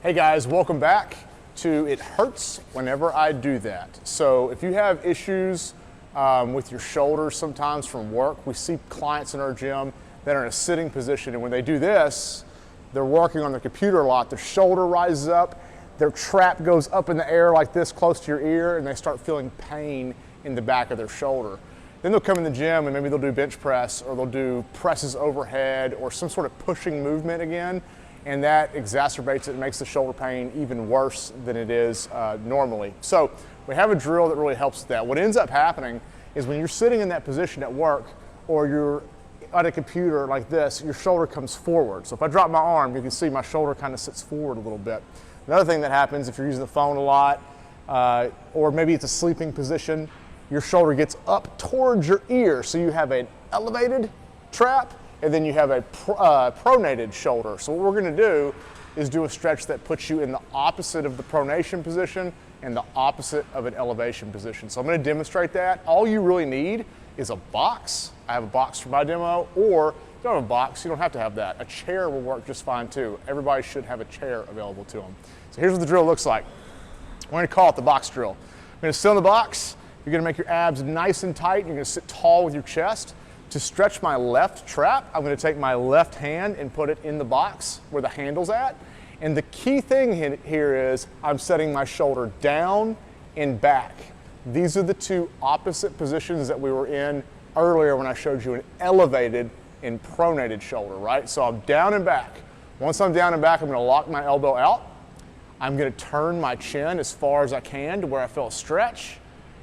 Hey guys, welcome back to It Hurts Whenever I Do That. So if you have issues with your shoulders sometimes from work, we see clients in our gym that are in a sitting position, and when they do this, they're working on their computer a lot, their shoulder rises up, their trap goes up in the air like this close to your ear, and they start feeling pain in the back of their shoulder. Then they'll come in the gym and maybe they'll do bench press, or they'll do presses overhead, or some sort of pushing movement again, and that exacerbates it and makes the shoulder pain even worse than it is normally. So we have a drill that really helps with that. What ends up happening is when you're sitting in that position at work, or you're on a computer like this, your shoulder comes forward. So if I drop my arm, you can see my shoulder kind of sits forward a little bit. Another thing that happens if you're using the phone a lot, or maybe it's a sleeping position, your shoulder gets up towards your ear. So you have an elevated trap, and then you have a pronated shoulder. So what we're gonna do is do a stretch that puts you in the opposite of the pronation position and the opposite of an elevation position. So I'm gonna demonstrate that. All you really need is a box. I have a box for my demo, or if you don't have a box, you don't have to have that. A chair will work just fine too. Everybody should have a chair available to them. So here's what the drill looks like. We're gonna call it the box drill. I'm gonna sit on the box. You're gonna make your abs nice and tight. You're gonna sit tall with your chest. To stretch my left trap, I'm gonna take my left hand and put it in the box where the handle's at. And the key thing here is I'm setting my shoulder down and back. These are the two opposite positions that we were in earlier when I showed you an elevated and pronated shoulder, right? So I'm down and back. Once I'm down and back, I'm gonna lock my elbow out. I'm gonna turn my chin as far as I can to where I feel a stretch.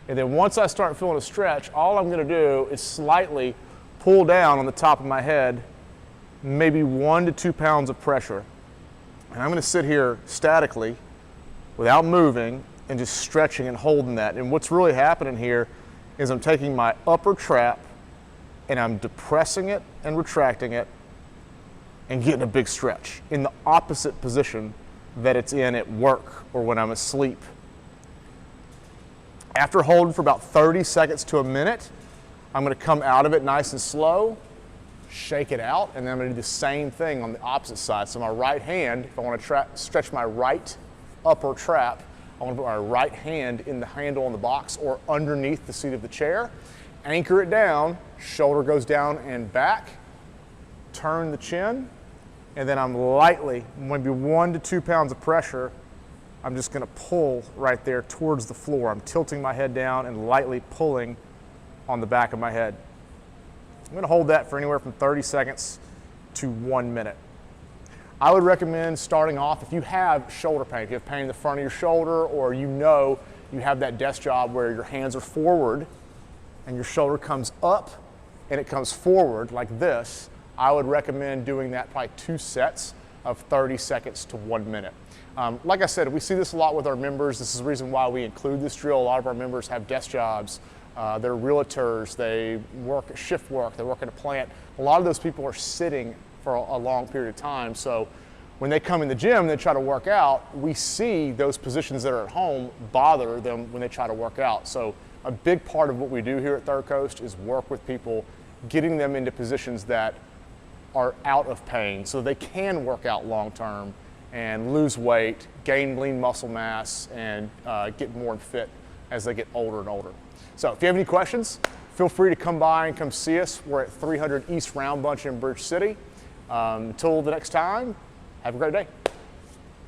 And then once I start feeling a stretch, all I'm gonna do is slightly pull down on the top of my head, maybe 1 to 2 pounds of pressure. And I'm gonna sit here statically without moving and just stretching and holding that. And what's really happening here is I'm taking my upper trap and I'm depressing it and retracting it and getting a big stretch in the opposite position that it's in at work or when I'm asleep. After holding for about 30 seconds to a minute, I'm gonna come out of it nice and slow, shake it out, and then I'm gonna do the same thing on the opposite side. So my right hand, if I wanna stretch my right upper trap, I wanna put my right hand in the handle on the box or underneath the seat of the chair, anchor it down, shoulder goes down and back, turn the chin, and then I'm lightly, maybe 1 to 2 pounds of pressure, I'm just gonna pull right there towards the floor. I'm tilting my head down and lightly pulling on the back of my head. I'm gonna hold that for anywhere from 30 seconds to 1 minute. I would recommend starting off, if you have shoulder pain, if you have pain in the front of your shoulder, or you know you have that desk job where your hands are forward and your shoulder comes up and it comes forward like this, I would recommend doing that probably 2 sets of 30 seconds to 1 minute. Like I said, we see this a lot with our members. This is the reason why we include this drill. A lot of our members have desk jobs. They're realtors, they work at shift work, they work at a plant. A lot of those people are sitting for a long period of time. So when they come in the gym and they try to work out, we see those positions that are at home bother them when they try to work out. So a big part of what we do here at Third Coast is work with people, getting them into positions that are out of pain so they can work out long term and lose weight, gain lean muscle mass, and get more fit as they get older and older. So if you have any questions, feel free to come by and come see us. We're at 300 East Round Bunch in Bridge City. Until the next time, have a great day.